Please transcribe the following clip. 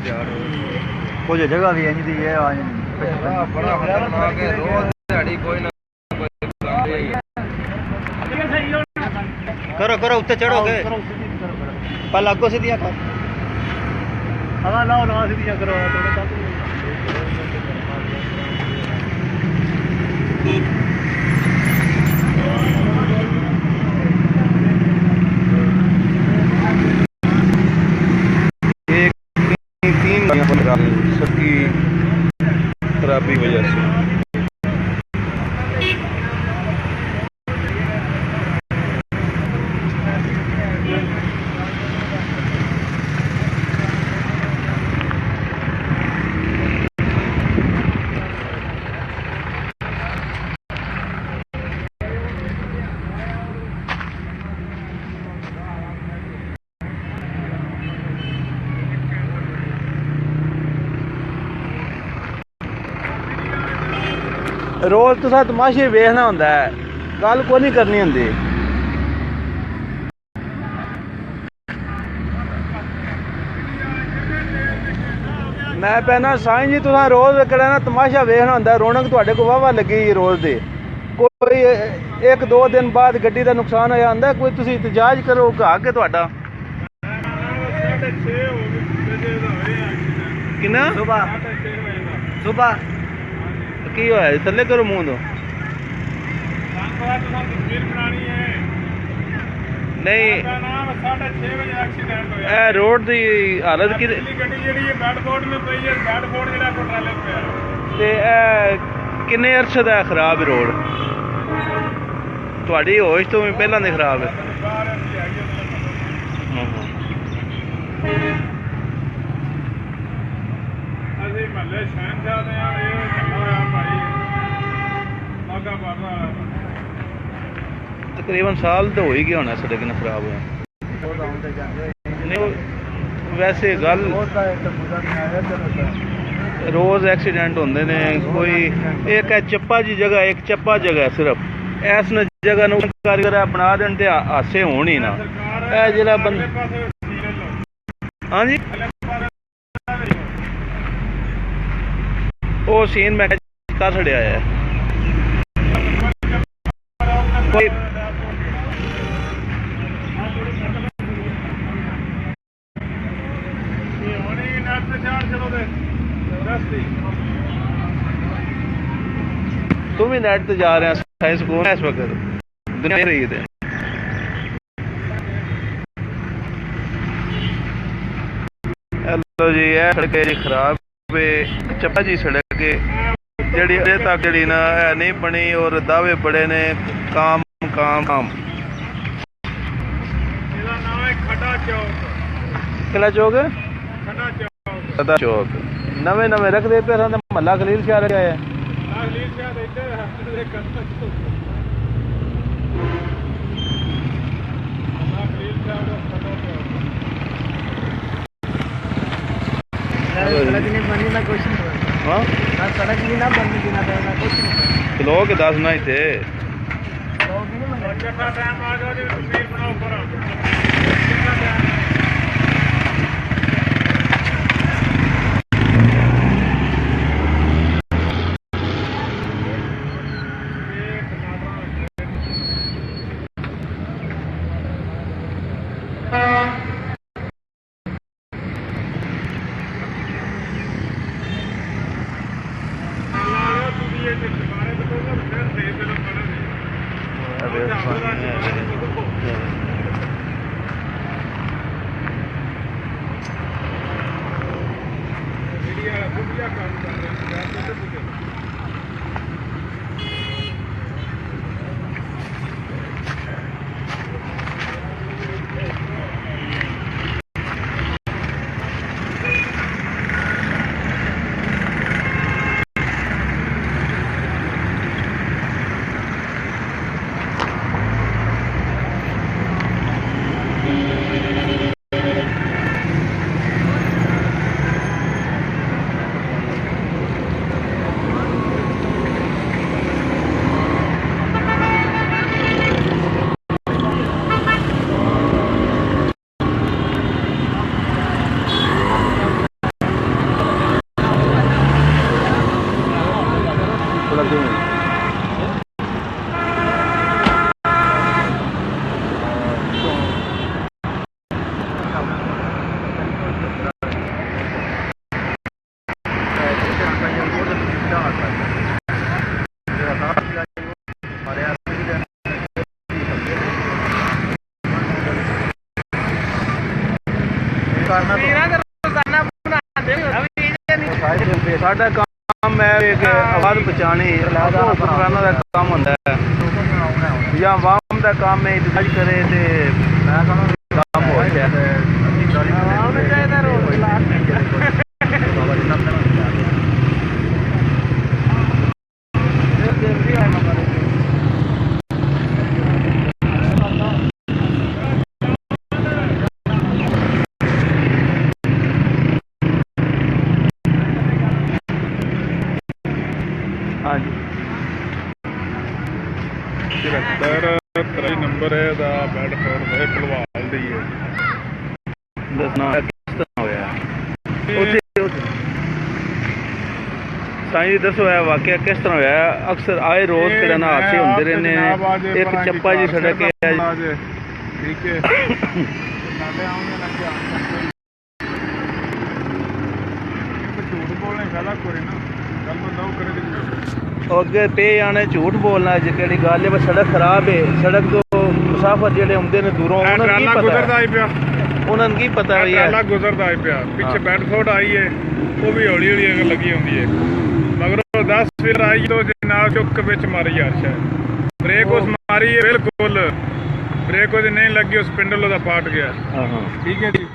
कुछ जगह भी इंज दी है बड़ा खतरनाक है। रोज दिहाड़ी कोई ना कोई करो करो उत्ते चढ़ो के पहले अगो सीधियां कर हवा लाओ ना सीधियां करो सबकी खराबी वजह से रोज तुसा तमाशे वेखना होंदा है, गल कोई नहीं करनी होंदी। मैं पैना साईं जी तुसा रोज ना तमाशा वेखना होंदा है, रौनक तुहाडे को वाहवा लगी रोज दे। कोई एक दो दिन बाद गड्डी का नुकसान होया होंदा, कोई तुसी इतजाज करो घा के तुहाडा किन्ना सुबह की होया थल्ले करो मूंह दो नहीं रोड की हालत कि किन्ने अरसे दा खराब रोड तुहाडी होश तो भी पहला नहीं खराब है। तकरीबन साल तो हो ही गया होना सड़क न खराब हुआ। वैसे गल रोज एक्सीडेंट होंदे ने। कोई एक है चप्पा जी जगह, एक चप्पा जगह है सिर्फ ऐस न जगह नूं कारीगर बना देन ते हासे होण ही ना। ए जिहड़ा हाँ जी वो सीन मैं कर छड़िया है। तुम भी नेट पे जा रहे हैं साइंस को इस वक्त दुनिया रही है। हेलो जी ये सड़क जी खराब चप्पा जी सड़क जड़ी अजे तक जड़ी ना नहीं बनी और दावे बड़े ने काम काम काम। किला चौक खड़ा चौक नवे नवे रख दे पे महला खलील शाह रहा है। लोग दसना ही थे ਲੱਗੇ ਸਾਡਾ ਕੰਮ ਹੈ ਕਿ ਆਵਾਜ਼ ਪਹੁੰਚਾਣੀ ਹੁਕਮਰਾਨਾਂ ਦਾ ਕੰਮ ਹੁੰਦਾ ਹੈ ਜਾਂ ਆਵਾਮ ਦਾ ਕੰਮ ਹੈ ਇਤਜਾਜ ਕਰੇ ਤੇ ਕੰਮ ਹੋ ਜਾਏ ਹਾਂਜੀ 73 ਨੰਬਰ ਹੈ ਦਾ ਬੈਡਫੋਰਡ ਹੈ ਭਲਵਾਲ ਦੀ ਹੈ। ਦੱਸਣਾ ਕਿਸ ਤਰ੍ਹਾਂ ਹੋਇਆ ਸਾਈਂ ਦੱਸੋ ਇਹ ਵਾਕਿਆ ਕਿਸ ਤਰ੍ਹਾਂ ਹੋਇਆ ਅਕਸਰ ਆਏ ਰੋਜ਼ ਕਿਹੜਾ ਨਾ ਹਾਦਸੇ ਹੁੰਦੇ ਰਹਿੰਦੇ ਨੇ ਇੱਕ ਚੱਪਾ ਜੀ ਸੜਕ ਹੈ ਠੀਕ ਹੈ ਨਾਲੇ ਆਉਂਦੇ ਲੱਗੇ ਝੂਠ ਬੋਲਣੇ ਫਾਇਦਾ ਕੋਈ ਨਾ ਗੱਲ ਬੰਦਾ ਉਹ ਕਰੇ ਉਹ ਅੱਗੇ ਪੇ ਆਣੇ ਝੂਠ ਬੋਲਣਾ ਜੇ ਕਿਹੜੀ ਗੱਲ ਹੈ ਬਸ ਸੜਕ ਖਰਾਬ ਹੈ ਸੜਕ ਤੋਂ ਮੁਸਾਫਰ ਜਿਹੜੇ ਆਉਂਦੇ ਨੇ ਦੂਰੋਂ ਉਹਨਾਂ ਨੂੰ ਕੀ ਗੁਜ਼ਰਦਾ ਹੀ ਪਤਾ ਪਿਆ ਉਹਨਾਂ ਨੂੰ ਕੀ ਪਤਾ ਵੀ ਟਰਾਲਾ ਗੁਜ਼ਰਦਾ ਹੀ ਪਿਆ ਪਿੱਛੇ ਬੈਡਫੋਰਡ ਆਈ ਹੈ ਉਹ ਵੀ ਹੌਲੀ ਹੌਲੀ ਅਗਰ ਲੱਗੀ ਹੁੰਦੀ ਹੈ ਮਗਰ 10 ਫਿਰ ਆਈ ਤੋਂ ਜਨਾਬ ਚੁੱਕ ਵਿੱਚ ਮਾਰੀ ਯਾਰ ਸ਼ਾਇਦ ਬ੍ਰੇਕ ਉਸ ਮਾਰੀ ਹੈ ਬਿਲਕੁਲ ਬ੍ਰੇਕ ਉਹਦੇ ਨਹੀਂ ਲੱਗੀ ਉਸ ਪਿੰਡਲ ਉਹਦਾ ਪਾਟ ਗਿਆ ਹਾਂ ਹਾਂ ਠੀਕ ਹੈ ਜੀ